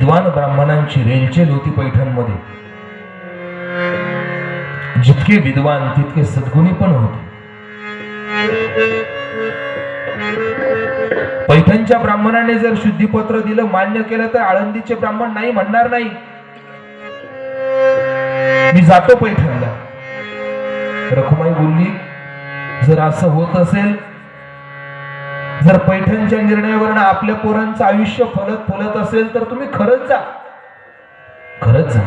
विद्वान ब्राह्मणांची रेलचेल होती पैठणमध्ये. जितके विद्वान तितके सद्गुणी पण होते. पैठणच्या ब्राह्मणाने जर शुद्धीपत्र दिलं, मान्य केलं, तर आळंदीचे ब्राह्मण नाही म्हणणार नाही. मी जातो पैठणला. रखुमाई बोलली, जर असं होत असेल, जर पैठणच्या निर्णयावरून आपल्या पोरांचं आयुष्य फलत असेल, तर तुम्ही खरंच जा, खरंच जा.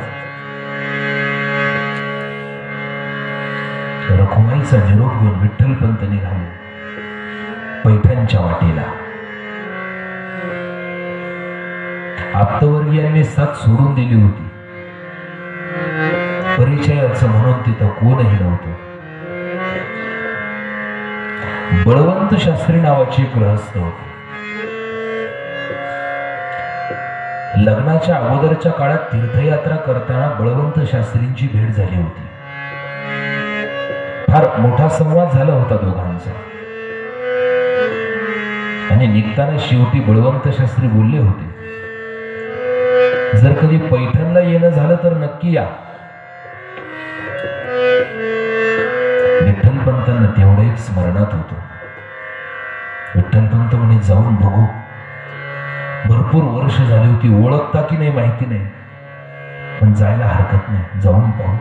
रखुमाईचा निरोप घेऊन विठ्ठलपंत निघाले पैठणच्या वाटेला. आप्तवर्गीयांनी साथ सोडून दिली होती. परिचयाचं म्हणून तिथं कोणही नव्हतं. बळवंत शास्त्री नावाचे गृहस्थ होते. लग्नाच्या अगोदरच्या काळात तीर्थयात्रा करताना बळवंत शास्त्रींची भेट झाली होती. फार मोठा संवाद झाला होता दोघांचा. आणि निघताना शेवटी बळवंत शास्त्री बोलले होते, जर कधी पैठणला येणं झालं तर नक्की या. विठ्ठलपंतांना तेवढं एक स्मरणात होतं. विठ्ठलपंत म्हणे, जाऊन बघू. भरपूर वर्ष झाली होती, ओळखता की नाही माहिती नाही, पण जायला हरकत नाही, जाऊन पाहू.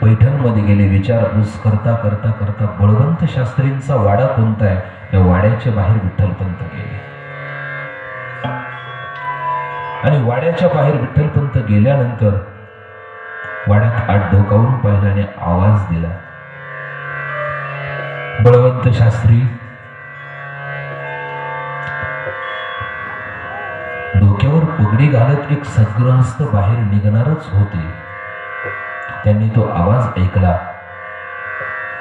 पैठण मध्ये गेले. विचारपूस करता करता करता बळवंत शास्त्रींचा वाडा कोणता आहे, या वाड्याच्या बाहेर विठ्ठलपंत गेले. आणि वाड्याच्या बाहेर विठ्ठलपंत गेल्यानंतर वाड्यात आत डोकावून पाहिलं आणि आवाज दिला. बळवंत शास्त्री डोक्यावर पगडी घालत एक सद्गृहस्थ बाहेर निघणारच होते. त्यांनी तो आवाज ऐकला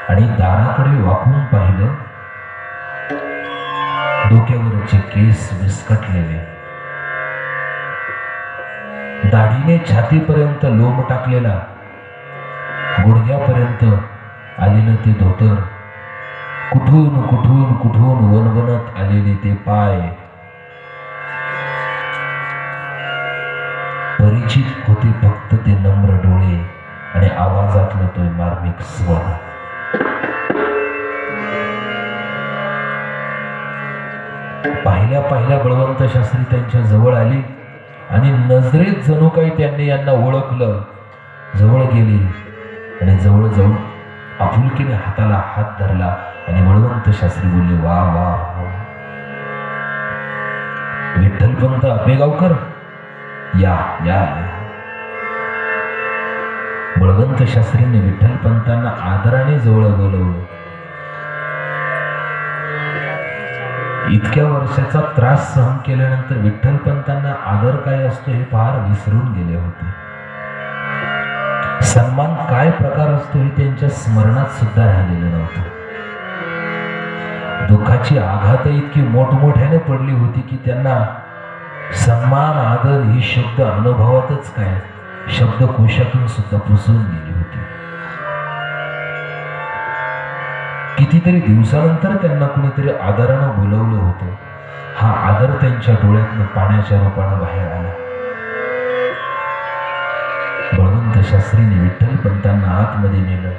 आणि दाराकडे वाकून पाहिलं. डोक्यावरचे केस विस्कटलेले, दाढीने छातीपर्यंत लोंब टाकलेला, गुडघ्यापर्यंत आलेलं ते धोतर, कुठून कुठून कुठून वणवणत आलेले ते पाय. परिचित होते फक्त ते नम्र डोळे आणि आवाजातलं तो मार्मिक स्वर. पाहिल्या पाहिल्या बळवंत शास्त्री त्यांच्या जवळ आले आणि नजरेत जणू काही त्यांनी यांना ओळखलं. जवळ गेले आणि जवळ जाऊन आपुलकीने हाताला हात धरला आणि बळवंत शास्त्री बोलले, वा वा वा, विठ्ठलपंत आपेगावकर, या या या. बळवंत शास्त्रींनी विठ्ठलपंतांना आदराने जवळ बोलवलं. इतक्या वर्षाचा त्रास सहन केल्यानंतर विठ्ठलपंतांना आदर काय असतो हे फार विसरून गेले होते. सन्मान काय प्रकार असतो हे त्यांच्या स्मरणात सुद्धा राहिलेलं नव्हतं. दुःखाची आघात इतकी मोठमोठ्याने पडली होती की त्यांना सन्मान आदर ही शब्द अनुभवातच काय, शब्दकोशातून सुद्धा पुसून गेली होती. कितीतरी दिवसानंतर त्यांना कुणीतरी आदरानं बोलवलं होतं. हा आदर त्यांच्या डोळ्यातनं पाण्याच्या रूपानं बाहेर आला. बळवंत शास्त्रीने विठ्ठलपंतांना आतमध्ये नेलं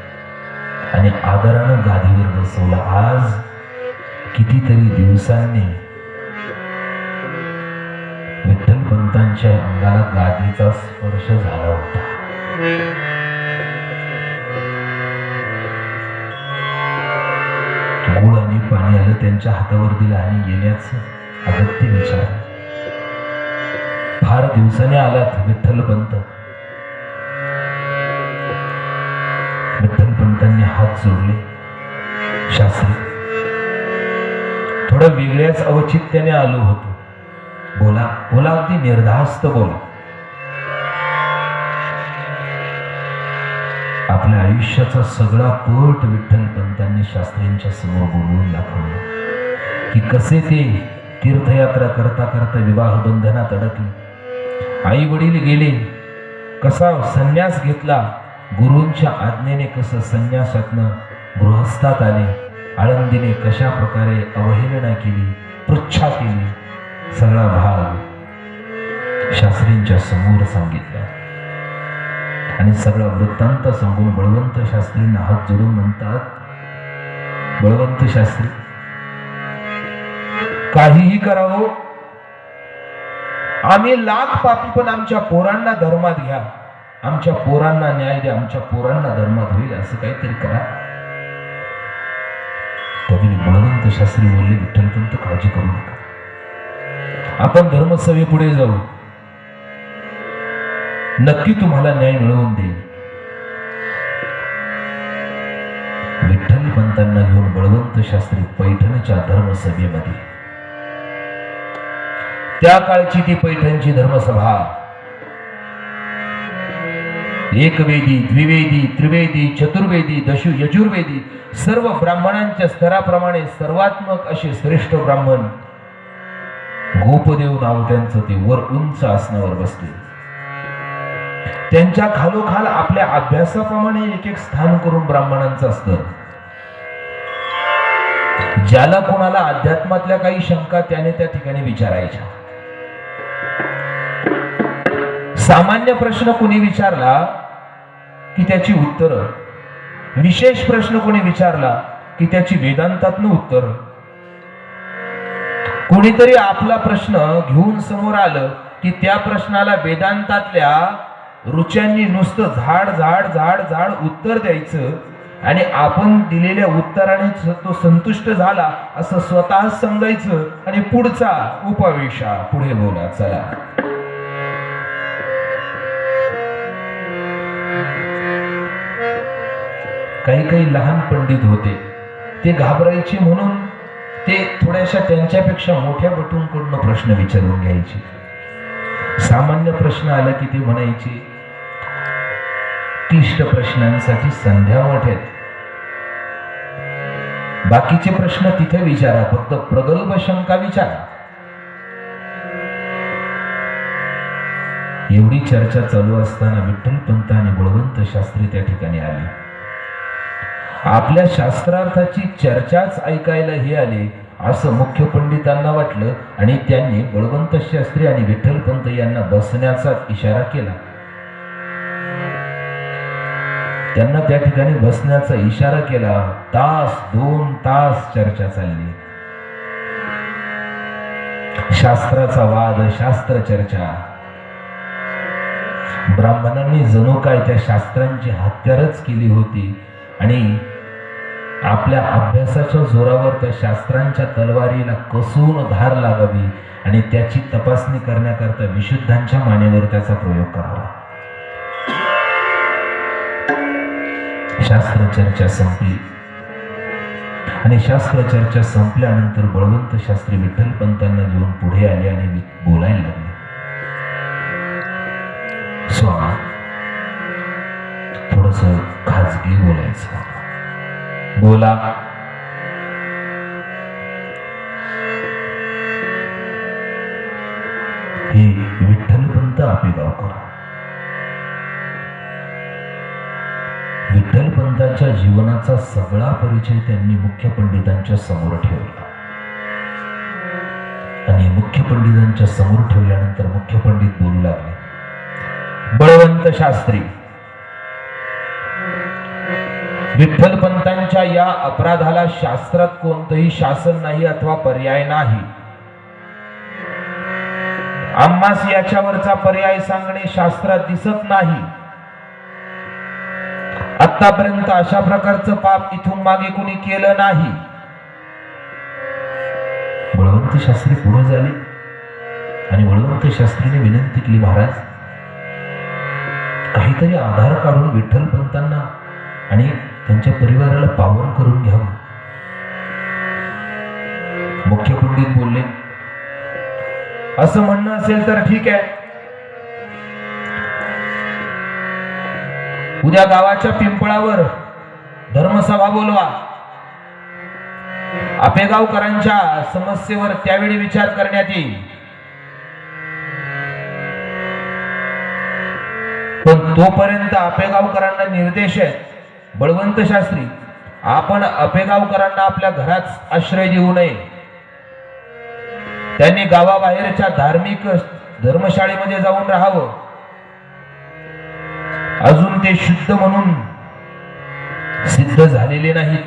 आणि आदरानं गादीवर बसवलं. आज कितीतरी दिवसांनी विठ्ठलपंतांच्या अंगाला गादीचा स्पर्श झाला होता. गुळ आणि पाणी आलं, त्यांच्या हातावर दिलं आणि येण्याचं अगत्य विचारलं. फार दिवसाने आलात विठ्ठलपंत. विठ्ठलपंतांनी हात जोडले. शास्त्री, थोडं वेगळ्याच अवचित्याने आलो होतो. बोला बोला, अगदी निर्धास्त बोला. आपल्या आयुष्याचा सगळा पट विठ्ठलपंतांनी शास्त्रींच्या समोर बोलवून दाखवलं की कसे ते तीर्थयात्रा करता करता विवाह बंधनात अडकले, आई वडील गेले, कसा संन्यास घेतला, गुरूंच्या आज्ञेने कसं संन्यासातनं गृहस्थात आले, आळंदीने कशा प्रकारे अवहेलना केली, पृच्छा केली, सगळा भाग शास्त्रींच्या समोर सांगितलं आणि सगळा वृत्तांत सांगून बळवंत शास्त्रींना हात जोडून म्हणतात, बळवंत शास्त्री, काहीही करावं, आम्ही लाख पापी, पण आमच्या पोरांना धर्मात घ्या, आमच्या पोरांना न्याय द्या, आमच्या पोरांना धर्मात होईल असं काहीतरी करा. त्यावेळी बळवंत शास्त्री बोलले, विठ्ठलपंत काळजी करू नका, आपण धर्मसभे पुढे जाऊ, नक्की तुम्हाला न्याय मिळवून देईल. विठ्ठलपंतांना घेऊन बळवंत शास्त्री पैठणच्या धर्मसभेमध्ये, त्या काळची ती पैठणची धर्मसभा, एकवेदी, द्विवेदी, त्रिवेदी, चतुर्वेदी, यजुर्वेदी सर्व ब्राह्मणांच्या स्तराप्रमाणे सर्वात्मक असे श्रेष्ठ ब्राह्मण, गोपदेव नाव त्यांचं, ते वर उंच आसनावर बसले. त्यांच्या खालोखाल आपल्या अभ्यासाप्रमाणे एक एक स्थान करून ब्राह्मणांचं असतं. ज्याला कोणाला अध्यात्मातल्या काही शंका त्याने त्या ठिकाणी विचारायच्या. सामान्य प्रश्न कोणी विचारला की त्याची उत्तर, विशेष प्रश्न कोणी विचारला की त्याची वेदांतातनं उत्तर, कोणीतरी आपला प्रश्न घेऊन समोर आलं की त्या प्रश्नाला वेदांतातल्या ऋचांनी नुसतं झाड झाड झाड झाड उत्तर द्यायचं आणि आपण दिलेल्या उत्तराने तो संतुष्ट झाला असं स्वतः समजायचं आणि पुढचा उपविशा, पुढे बोला चला. काही काही लहान पंडित होते, ते घाबरायचे म्हणून ते थोड्याशा त्यांच्यापेक्षा मोठ्या बटूंकडून प्रश्न विचारून घ्यायचे. सामान्य प्रश्न आला की ते म्हणायचे, क्लिष्ट प्रश्नांसाठी संध्या मोठ्यात, बाकीचे प्रश्न तिथे विचारा, फक्त प्रगल्भ शंका विचारा. एवढी चर्चा चालू असताना विठ्ठलपंत आणि बळवंत शास्त्री त्या ठिकाणी आले. आपल्या शास्त्रार्थाची चर्चाच ऐकायला हे आले असं मुख्य पंडितांना वाटलं आणि त्यांनी बळवंत शास्त्री आणि विठ्ठलपंत यांना बसण्याचा इशारा केला. त्यांना त्या ठिकाणी बसण्याचा इशारा केला. तास 2 तास चर्चा चालली. शास्त्राचा वाद, शास्त्र चर्चा. ब्राह्मणांनी जणू काय त्या शास्त्रांची हत्यारच केली होती आणि आपल्या अभ्यासाच्या जोरावर त्या शास्त्रांच्या तलवारीला कसून धार लागावी आणि त्याची तपासणी करण्याकरता विशुद्धांच्या मानेवर त्याचा प्रयोग करावा. शास्त्र चर्चा संपली आणि शास्त्र चर्चा संपल्यानंतर बळवंत शास्त्री विठ्ठलपंतांना घेऊन पुढे आले आणि बोलायला लागले. स्वामी, थोडस खाजगी बोलायचं. बोला. हे विठ्ठलपंत आपेगावकर. विठ्ठलपंतांच्या जीवनाचा सगळा परिचय त्यांनी मुख्य पंडितांच्या समोर ठेवला आणि मुख्य पंडितांच्या समोर ठेवल्यानंतर मुख्य पंडित बोलू लागले. बळवंत शास्त्री, विठ्ठलपंतांच्या या अपराधाला शास्त्रात कोणतंही शासन नाही अथवा पर्याय नाही. आम्हास याच्यावरचा पर्याय सांगणे शास्त्रात दिसत नाही. आतापर्यंत अशा प्रकारचं पाप इथून मागे कोणी केलं नाही. बळवंत शास्त्री पुढे झाले आणि बळवंत शास्त्रीने विनंती केली, महाराज काहीतरी आधार काढून विठ्ठलपंतांना आणि त्यांच्या परिवाराला पावन करून घ्यावं. मुख्य पंडित बोलले, असं म्हणणं असेल तर ठीक आहे, उद्या गावाच्या पिंपळावर धर्मसभा बोलवा. आपेगावकरांच्या समस्येवर त्यावेळी विचार करण्यात येईल. पण तोपर्यंत आपेगावकरांना निर्देश आहे, बळवंत शास्त्री आपण आपेगावकरांना आपल्या घरात आश्रय देऊ नये. त्यांनी गावाबाहेरच्या धार्मिक धर्मशाळेमध्ये जाऊन राहावं, अजून ते शुद्ध म्हणून सिद्ध झालेले नाहीत.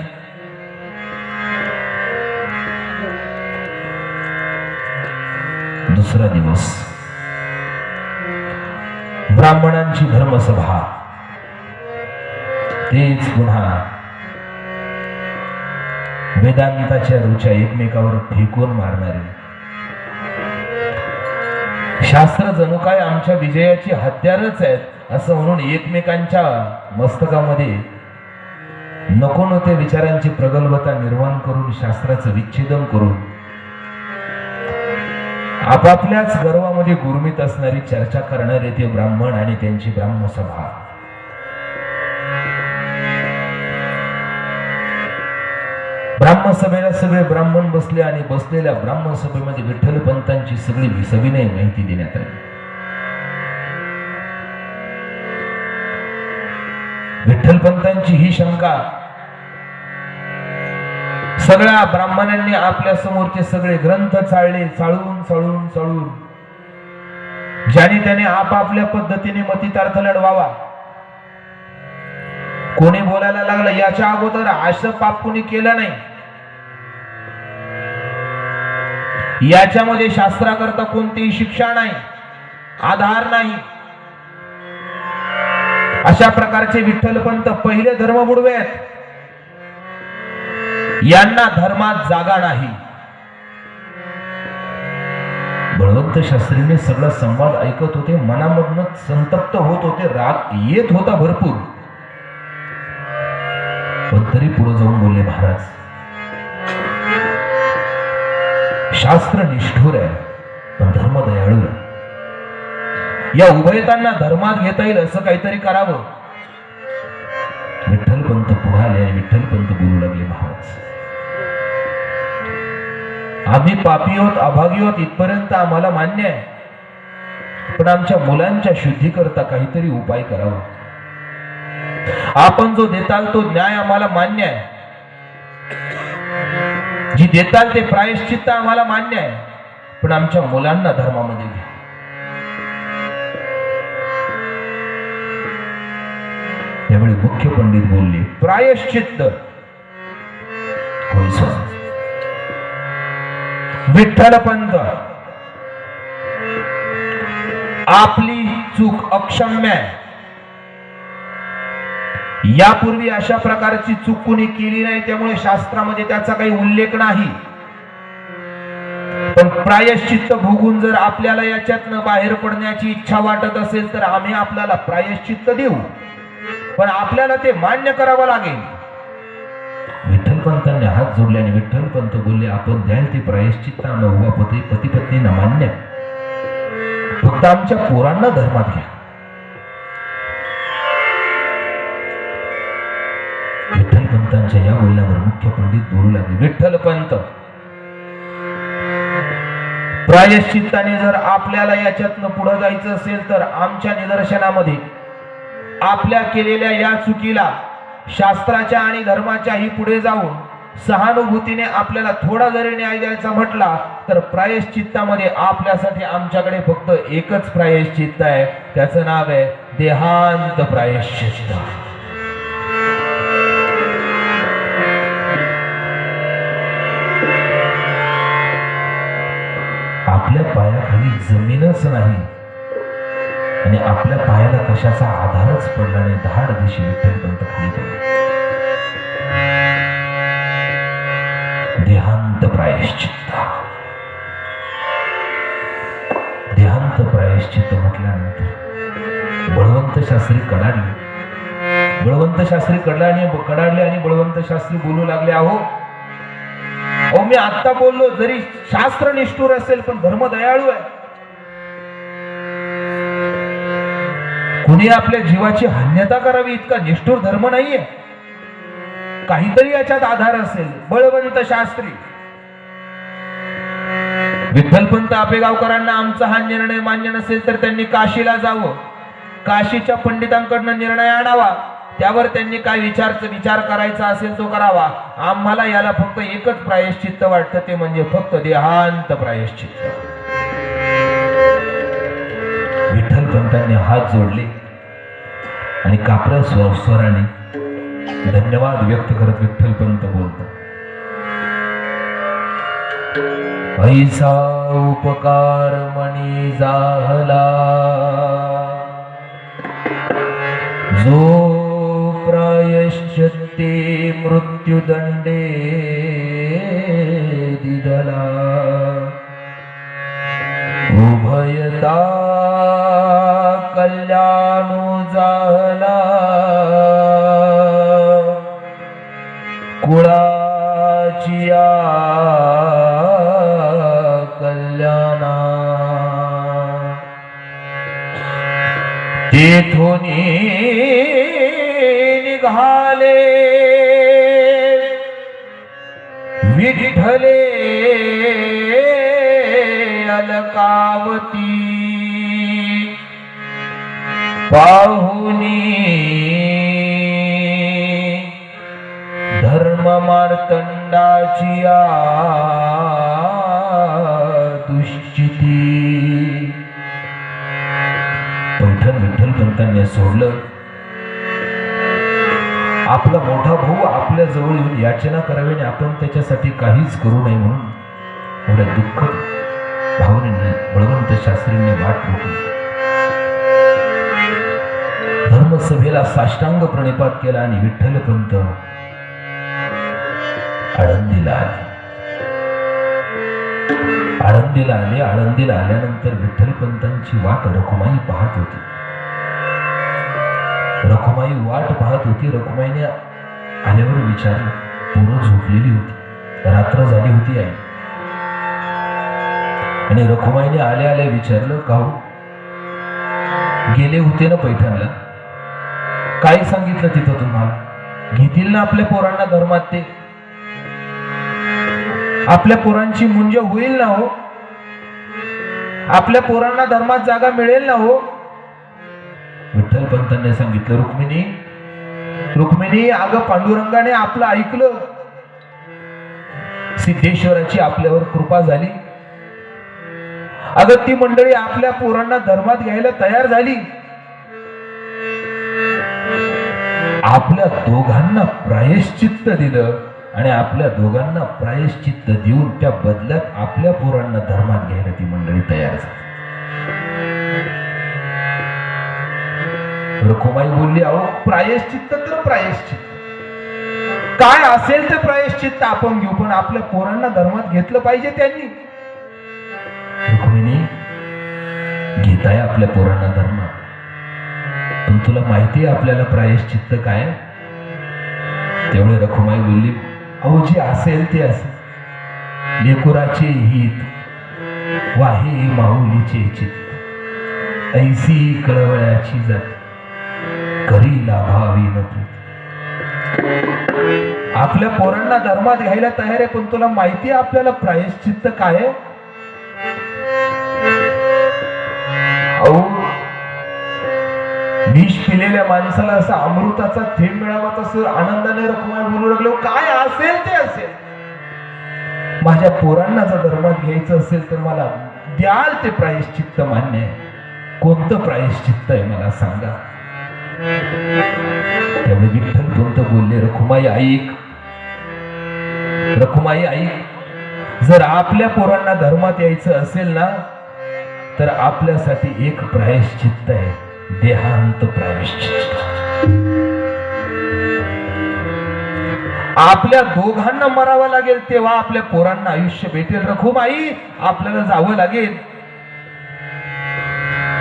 दुसरा दिवस ब्राह्मणांची धर्मसभा. तेच पुन्हा वेदांताच्या रुचा एकमेकावर फेकून मारणारे. शास्त्र जणू काय आमच्या विजयाची हत्यारच आहेत असं म्हणून एकमेकांच्या मस्तकामध्ये नको नव्हते विचारांची प्रगल्भता निर्माण करून, शास्त्राचं विच्छेदन करून आपापल्याच गर्वामध्ये गुरमीत असणारी चर्चा करणारे ते ब्राह्मण आणि त्यांची ब्राह्मसभा. ब्राह्मसभेला सगळे ब्राह्मण बसले आणि बसलेल्या ब्राह्मसभेमध्ये विठ्ठल पंतांची सगळी सविनय माहिती देण्यात आली. विठ्ठल पंतांची ही शंका सगळ्या ब्राह्मणांनी आपल्या समोरचे सगळे ग्रंथ चाळले, चाळून चाळून चाळून ज्याने त्याने आपापल्या पद्धतीने मतितार्थ लढवावा. कोणी बोलायला लागलं याच्या अगोदर असं पाप कोणी केलं नाही, याच्यामध्ये शास्त्राकरता कोणतीही शिक्षा नाही, आधार नाही. अशा प्रकारचे विठ्ठलपंत पहिले धर्मबुडवे आहेत, यांना धर्मात जागा नाही. बळवंत शास्त्रीने सगळा संवाद ऐकत होते, मनामधनं संतप्त होत होते, राग येत होता भरपूर. पण तरी पुढे जाऊन बोलले, महाराज शास्त्र निष्ठुर आहे पण धर्म दयाळू आहे. या उभयतांना धर्मात घेता येईल असं काहीतरी करावं. विठ्ठलपंत पुढे आले आणि विठ्ठलपंत बोलू लागले, महाराज आम्ही पापी आहोत, अभागी आहोत इथपर्यंत आम्हाला मान्य आहे, पण आमच्या मुलांच्या शुद्धीकरता काहीतरी उपाय करावा. आपण जो देताल तो न्याय आम्हाला मान्य आहे, जी देताल ते प्रायश्चित्त आम्हाला मान्य आहे, पण आमच्या मुलांना धर्मामध्ये घ्या. त्यावेळी मुख्य पंडित बोलले, प्रायश्चित्त होय स्वामी. विठ्ठलपंत आपली चूक अक्षम्य आहे. यापूर्वी अशा प्रकारची चूक कोणी केली नाही, त्यामुळे शास्त्रामध्ये त्याचा काही उल्लेख नाही. पण प्रायश्चित्त भोगून जर आपल्याला याच्यातनं बाहेर पडण्याची इच्छा वाटत असेल तर आम्ही आपल्याला प्रायश्चित्त देऊ, पण आपल्याला ते मान्य करावं लागेल. विठ्ठलपंतांनी हात जोडले आणि विठ्ठलपंत बोलले, आपण द्याल ते प्रायश्चित्त आम्हा पती पत्नींना मान्य, फक्त आमच्या पोरांना धर्मात घ्या. विठ्ठलपंतांच्या या बोलण्यावर मुख्य पंडित बोलू लागले, विठ्ठलपंत प्रायश्चित्ताने जर आपल्याला याच्यातनं पुढे जायचं असेल तर आमच्या निदर्शनामध्ये आपल्या केलेल्या या चुकीला शास्त्राच्या आणि धर्माच्याही पुढे जाऊन सहानुभूतीने आपल्याला थोडा जरी न्याय द्यायचा म्हटला तर प्रायश्चित्तामध्ये आपल्यासाठी आमच्याकडे फक्त एकच प्रायश्चित्त आहे, त्याचं नाव आहे देहांत प्रायश्चित्त. आपल्या पायाखाली जमीनच नाही आणि आपल्या पायाला कशाचा आधारच पडला नाही, धाड दिशी विठ्ठलपंत खाली पडले. देहांत प्रायश्चित्त. देहांत प्रायश्चित्त म्हटल्यानंतर बळवंत शास्त्री कडाडले. बळवंत शास्त्री कडाडले आणि बळवंत शास्त्री बोलू लागले, अहो मी आता बोललो, जरी शास्त्र निष्ठुर असेल पण धर्म दयाळू आहे. कुणी आपल्या जीवाची हन्यता करावी इतका निष्ठुर धर्म नाहीये, काहीतरी याच्यात आधार असेल. बळवंत शास्त्री, विठ्ठलपंत आपेगावकरांना आमचा हा निर्णय मान्य नसेल तर त्यांनी काशीला जावं, काशीच्या पंडितांकडनं निर्णय आणावा, त्यावर त्यांनी काय विचार करायचा असेल तो करावा. आम्हाला याला फक्त एकच प्रायश्चित्त वाटतं, ते म्हणजे फक्त देहांत प्रायश्चित्त. विठ्ठलपंतांनी हात जोडले आणि कापऱ्या स्वराने धन्यवाद व्यक्त करत विठ्ठलपंत बोलतात, ऐसा उपकार मणी जाहला जो प्रायश्चित्ते मृत्युदंडे दिदला उभयता कल्याणो जाहला कुळाचिया कल्याणा तेथोनी निघाले विठ्ठले अलकावती पाहुनी धर्म मार्तंडाची दुश्चिती. पैठण विठ्ठलपंतांनी सोडलं. आपला मोठा भाऊ आपल्या जवळ येऊन याचना करावी आणि आपण त्याच्यासाठी काहीच करू नये म्हणून एवढ्या दुःख भावनेने बळवंत शास्त्रींनी वाट रोखली. धर्मसभेला साष्टांग प्रणिपात केला आणि विठ्ठलपंत आळंदीला आले. आळंदीला आल्यानंतर विठ्ठलपंतांची वाट रखुमाई पाहत होती. रखुमाईने आल्यावर विचारलं. पोरं झोपलेली होती, रात्र झाली होती आई. आणि रखुमाईने आल्या विचारलं, का हो गेले होते ना पैठणला, काय सांगितलं तिथं तुम्हाला? घेतील ना आपल्या पोरांना धर्मात? ते आपल्या पोरांची मुंज होईल ना हो? आपल्या पोरांना धर्मात जागा मिळेल ना हो? विठ्ठलपंतांनी सांगितलं, रुक्मिणी अगं पांडुरंगाने आपलं ऐकलं, सिद्धेश्वराची आपल्यावर कृपा झाली. अगं ती मंडळी आपल्या पोरांना धर्मात घ्यायला तयार झाली. आपल्या दोघांना प्रायश्चित्त दिलं आणि आपल्या दोघांना प्रायश्चित्त देऊन त्या बदल्यात आपल्या पोरांना धर्मात घ्यायला ती मंडळी तयार झाली. रखुमाई बोलली, अहो प्रायश्चित्त तर प्रायश्चित्त काय असेल ते प्रायश्चित्त आपण घेऊ, पण आपल्या पोरांना धर्मात घेतलं पाहिजे त्यांनी. रुक्मिणी घेताय आपल्या पोरांना धर्मात, पण तुला माहिती आहे आपल्याला प्रायश्चित्त काय? तेवढे रखुमाई बोलली, अहो जे असेल ते असेल, लेकुराचे हित वाहे माऊलीचे चित्त, ऐसी कळवळ्याची जात करी लाभावी नको. आपल्या पोरांना धर्मात घ्यायला तयार आहे, पण तुला माहिती आहे आपल्याला प्रायश्चित्त काय आहे? अहो विष पिलेल्या माणसाला असा अमृताचा थेंब मिळावा तसं आनंदाने रखुमाई बोलू लागलो, काय असेल ते असेल, माझ्या पोरांना जर धर्मात घ्यायचं असेल तर मला द्याल ते प्रायश्चित्त मान्य आहे. कोणतं प्रायश्चित्त आहे मला सांगा. त्यामुळे विठ्ठलपंत बोलले, रखुमाई ऐक, जर आपल्या पोरांना धर्मात यायचं असेल ना तर आपल्यासाठी एक प्रायश्चित्त आहे, देहांत प्रायश्चित्त. आपल्या दोघांना मरावं लागेल तेव्हा आपल्या पोरांना आयुष्य भेटेल. रखुमाई आपल्याला जावं लागेल.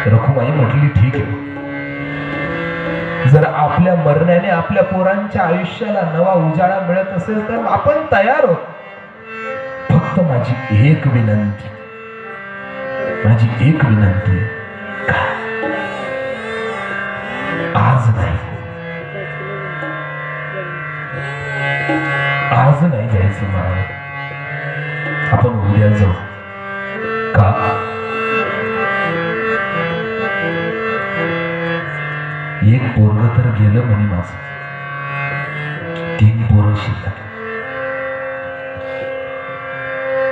रखुमाई म्हटली, ठीक आहे, जर आपल्या मरण्याने आपल्या पोरांच्या आयुष्याला नवा उजाळा मिळत असेल तर आपण तयार आहोत. फक्त माझी एक विनंती आज नाही जायचं मला, आपण उद्या जाऊ. का? एक पोरग तर गेलं म्हणे माझं, 3 पोरं शिल्लक.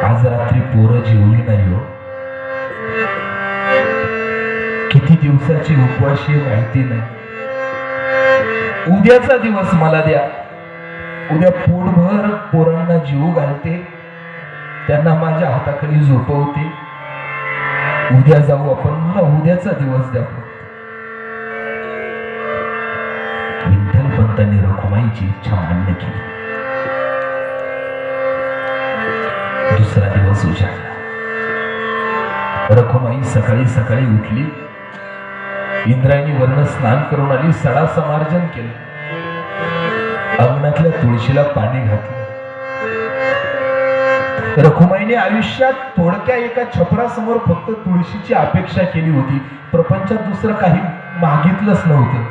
आज रात्री पोरं जेवली नाही हो. किती दिवसाची उपवाशी माहिती नाही. उद्याचा दिवस मला द्या. उद्या पोटभर पोरांना जीव घालते, त्यांना माझ्या हाताखाली झोपवते. उद्या जाऊ आपण, मला उद्याचा दिवस द्या. विठ्ठलपंतांनी रखुमाईची इच्छा मान्य केली. दुसरा दिवस उजाडला. रखुमाई सकाळी सकाळी उठली. इंद्रायणी वर्ण स्नान करून आली. सडा समार्जन केलं. अंगणातल्या तुळशीला पाणी घातलं. रखुमाईने आयुष्यात थोडक्या एका छपरासमोर फक्त तुळशीची अपेक्षा केली होती. प्रपंचात दुसरं काही मागितलंच नव्हतं.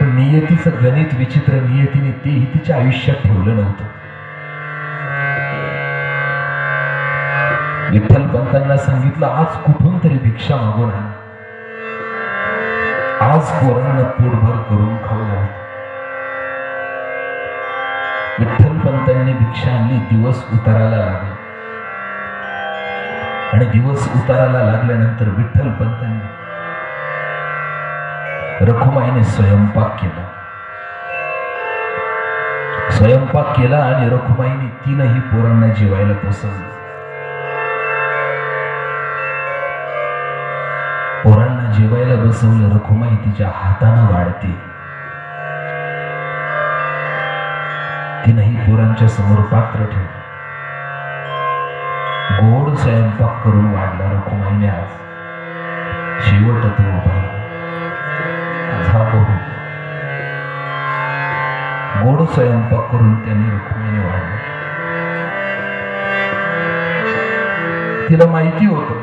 पण नियतीचं गणित विचित्र. नियतीने तेही तिच्या आयुष्यात ठेवलं नव्हतं. विठ्ठलपंतांना सांगितलं, आज कुठून तरी भिक्षा मागून आण. आज पोरांना पोटभर करून खाऊ घाल. विठ्ठलपंतांनी भिक्षा आणली. दिवस उताराला लागला. आणि दिवस उताराला लागल्यानंतर विठ्ठलपंतांनी रखुमाईने स्वयंपाक केला. स्वयंपाक केला आणि रखुमाईने तीनही पोरांना जेवायला बसवलं. पोरांना जेवायला बसवलं. रखुमाई तिच्या हातानं वाढते. तीनही पोरांच्या समोर पात्र ठेवलं. गोड स्वयंपाक करून वाढला रखुमाईने. आज शेवट तो उभा. गोड स्वयंपाक करून त्यांनी रखुमाईने वाढला. तिला माहिती होतं,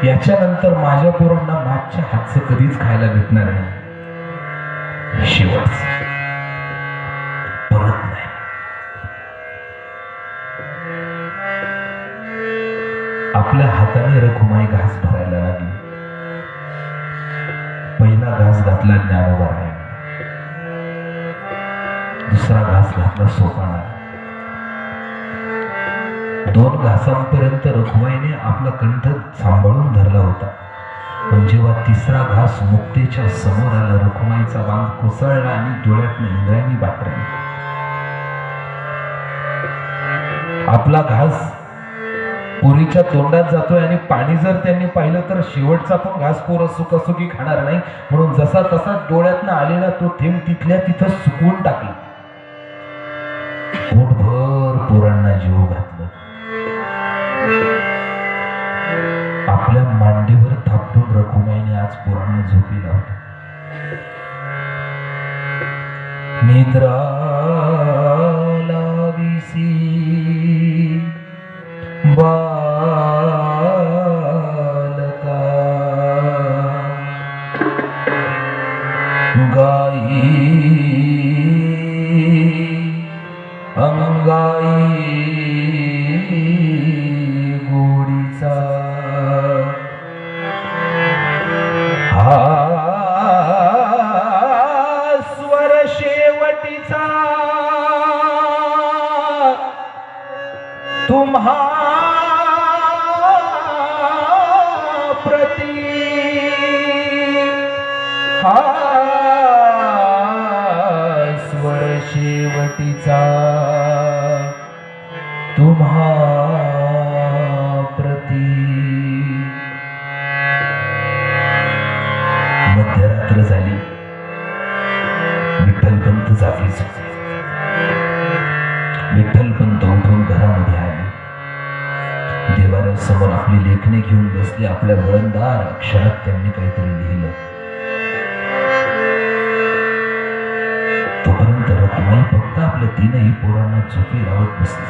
याच्यानंतर माझ्या पोरांना मागच्या हातचं कधीच खायला भेटणार नाही. शेवट परत नाही. आपल्या हाताने रखुमाई घास भरायला लागली. पहिला घास घातला ज्ञानोबा. दुसरा घास घातला सोपाना. 2 घासांपर्यंत रखुमाईने आपला कंठ सांभाळून धरला होता. पण जेव्हा तिसरा घास मुक्तेच्या समोर आला, रखुमाईचा बांध कोसळला आणि डोळ्यातनं इंद्रायणी बाटली. आपला घास पोरीच्या तोंडात जातोय आणि पाणी जर त्यांनी पाहिलं तर शेवटचा पण घास पोरं सुखासुखी खाणार नाही. म्हणून जसा तसा डोळ्यातनं आलेला तो थेंब तिथल्या तिथं सुकवून टाकला. पोटभर पोरांना जीव घातलं. आपल्या मांडीवर थापटून रखुमाईने आज पोरांना झोपी लावली. निद्रा लाविसी बालका गाई अंगाई गोडीचा हा स्वर शेवटीचा तुम्हा प्रती हा स्वर शेवटीचा तुम्हा प्रती. मध्यरात्र झाली. विठ्ठलपंत जागीच. विठ्ठलपंत उठून घरामध्ये आले. देवाऱ्यासमोर आपली लेखणी घेऊन बसले. आपल्या वळणदार अक्षरात त्यांनी काहीतरी लिहिलं. तोपर्यंत रखुमाई फक्त आपल्या तीनही पोरांना झोपी लावत बसली.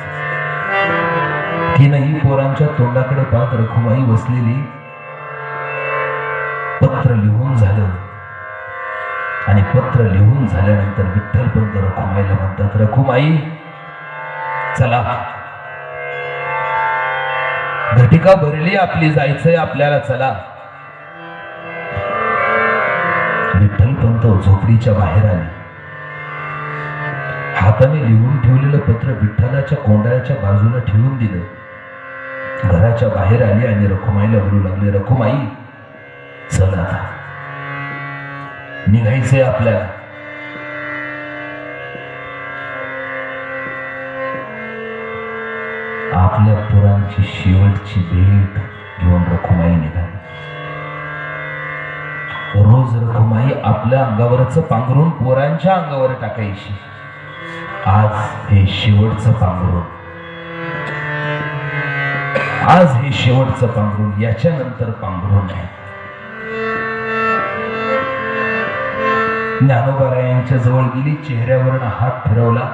तीनही पोरांच्या तोंडाकडे पाहत रखुमाई बसलेली. पत्र लिहून झालं आणि पत्र लिहून झाल्यानंतर विठ्ठलपंत रखुमाईला म्हणतात, रखुमाई चला, घटिका भरली आपली, जायचंय आपल्याला, चला. विठ्ठलपंत झोपडीच्या बाहेर आले. हाताने लिहून ठेवलेलं पत्र विठ्ठलाच्या कोंडाळ्याच्या बाजूला ठेवून दिलं. घराच्या बाहेर आली आणि रखुमाईला बोलू लागले, रखुमाई चला निघायचंय आपल्याला. आपल्या पोरांची शेवटची भेट घेऊन रखुमाई निघाली. रोज रखुमाई आपल्या अंगावरचं पांघरून पोरांच्या अंगावर टाकायची. आज हे शेवटचं पांघरून, आज हे शेवटचं पांघरून, याच्यानंतर पांघरून नाही. ज्ञानोबारायांच्या जवळ गेली, चेहऱ्यावरनं हात फिरवला.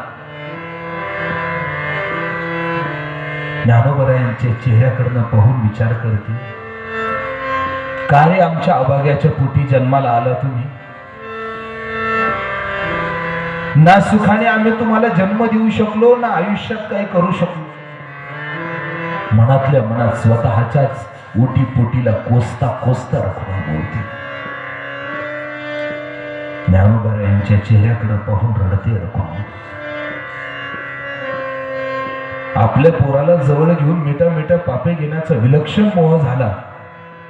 ज्ञानोबारायांच्या चेहऱ्याकडनं पाहून विचार करते, का रे आमच्या अभाग्याच्या पोटी जन्माला आला तुम्ही? ना सुखाने आम्ही तुम्हाला जन्म देऊ शकलो, ना आयुष्यात काही करू शकलो. मनातल्या मनात स्वतःच्याच ओटी पोटीला कोसता कोसता रखुमाई बोलते. ज्ञानोबारायांच्या चेहऱ्याकडे पाहून रडते रखुमाई. आपल्या पोराला जवळ घेऊन मिठा मिठा पापे घेण्याचा विलक्षण मोह झाला,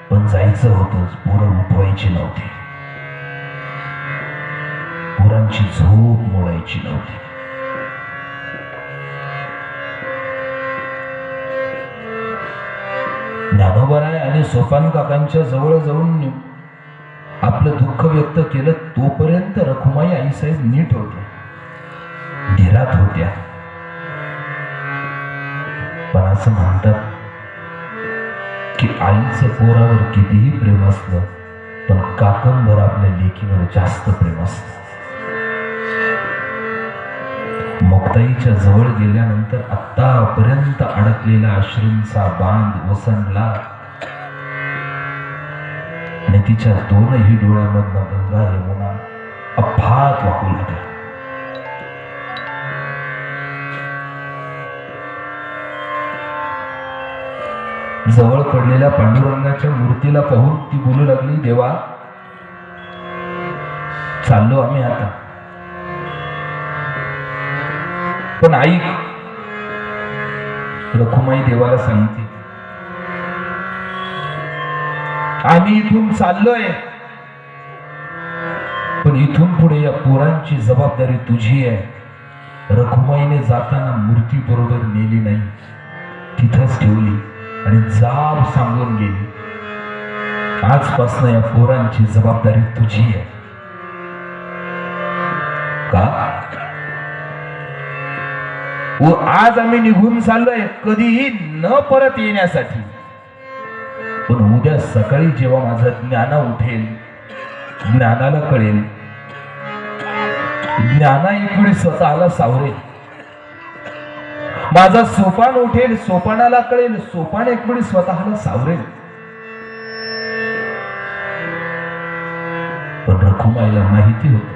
पण जायचं होतं. पोरं उठवायची नव्हती, पोरांची झोप मोडायची नव्हती. ज्ञानोबाराय आणि सोपान काकांच्या जवळ जाऊन आपलं दुःख व्यक्त केलं. तोपर्यंत रखुमाई आईसाहेब नीट होत्या, धीरात होत्या. पण असं म्हणतात की आईचं पोरावर कितीही प्रेम असलं, पण काकणभर आपल्या लेकीवर जास्त प्रेम असतं. मुक्ताईच्या जवळ गेल्यानंतर आतापर्यंत अडकलेला अश्रूंचा बांध ओसंडला आणि तिच्या दोनही डोळ्यामधनं गंगा यमुना अफाट वाहू लागल्या. जवळ पडलेल्या पांडुरंगाच्या मूर्तीला पाहून ती बोलू लागली, देवा चाललो आम्ही आता, पण आई. रखुमाई देवाला सांगते, आम्ही इथून चाललोय, पण इथून पुढे या पोरांची जबाबदारी तुझी आहे. रखुमाईने जाताना मूर्ती बरोबर नेली नाही, तिथंच ठेवली आणि जाब सांगून गेली, आजपासून या पोरांची जबाबदारी तुझी आहे. का? व आज आम्ही निघून चाललोय कधीही न परत येण्यासाठी, पण उद्या सकाळी जेव्हा माझं ज्ञाना उठेल, ज्ञानाला कळेल, ज्ञाना एकवेळी स्वतःला सावरेल. माझा सोपान उठेल, सोपानाला कळेल, सोपान एकवेळी स्वतःला सावरेल. पण रखुमाईला माहिती होत,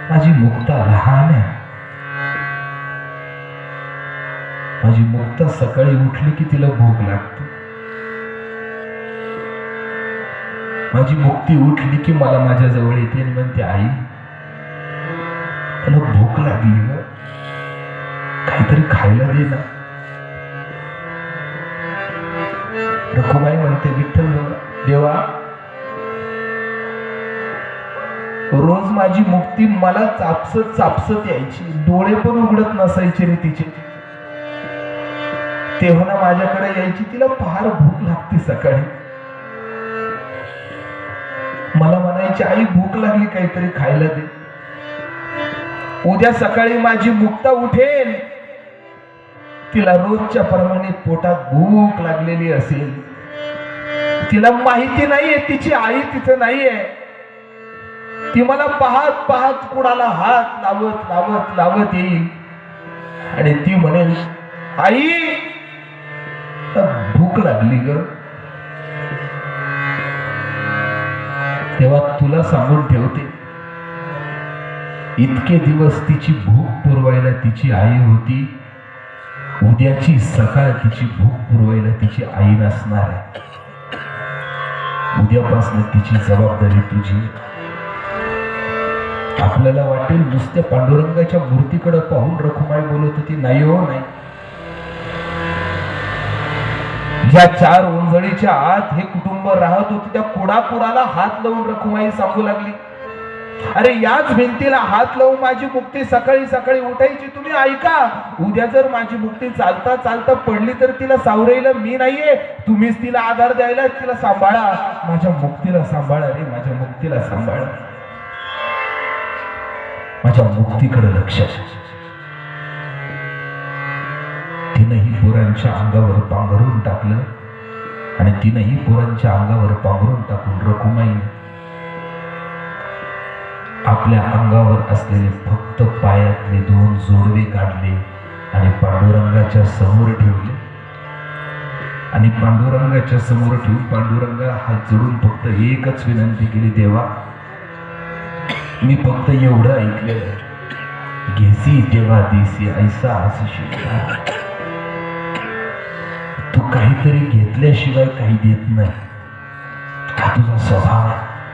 माझी मुक्ता लहान आहे. माझी मुक्ता सकाळी उठली की तिला भूक लागते. माझी मुक्ती उठली की मला माझ्या जवळ येते आणि म्हणते, आई मला भूक लागली ना, काहीतरी खायला दे ना. रखुमाई म्हणते, विठ्ठल देवा, रोज माझी मुक्ती मला चापसत चापसत यायची, डोळे पण उघडत नसायचे रे तिचे. तेव्हा ना माझ्याकडे यायची, तिला फार भूक लागते सकाळी. मला म्हणायची, आई भूक लागली, काहीतरी खायला दे. उद्या सकाळी माझी मुक्ता उठेल, तिला रोजच्या प्रमाणे पोटात भूक लागलेली असेल. तिला माहिती नाहीये तिची आई तिथं नाहीये. ती मला पाहत पाहत कुणाला हात लावत लावत लावत येईल आणि ती म्हणेल, आई भूक लागली ग. तेव्हा तुला सांगून ठेवते, इतके दिवस तिची भूक पुरवायला तिची आई होती, उद्याची सकाळ तिची भूक पुरवायला तिची आई नसणार आहे. उद्यापासून तिची जबाबदारी तुझी. आपल्याला वाटेल नुसत्या पांडुरंगाच्या मूर्तीकडे पाहून रखुमाई बोलत होती, नाही हो नाही. या 4 ओंजळीच्या आत हे कुटुंब राहत होते. त्या कुडाकुडाला हात लावून रखुमाई सांगू लागली, अरे याच भिंतीला हात लावून माझी मुक्ती सकाळी सकाळी उठायची. तुम्ही ऐका, उद्या जर माझी मुक्ती चालता चालता पडली तर तिला सावरायला मी नाहीये, तुम्हीच तिला आधार द्यायला, तिला सांभाळा, माझ्या मुक्तीला सांभाळा रे, माझ्या मुक्तीला सांभाळा, माझ्या मुक्तीकडे लक्ष. तिनंही पोरांच्या अंगावर पांघरून टाकलं आणि तिनंही पोरांच्या अंगावर पांघरून टाकून रखुमाईने आपल्या अंगावर असलेले फक्त पायातले 2 जोडवे काढले आणि पांडुरंगाच्या समोर ठेवले. आणि पांडुरंगाच्या समोर ठेवून पांडुरंगाला हात जोडून फक्त एकच विनंती केली, देवा मी फक्त एवढं ऐकलेलं, घेसी तेव्हा देसी ऐसा असशी. तू काहीतरी घेतल्याशिवाय काही देत नाही, हा तुझा स्वभाव आहे.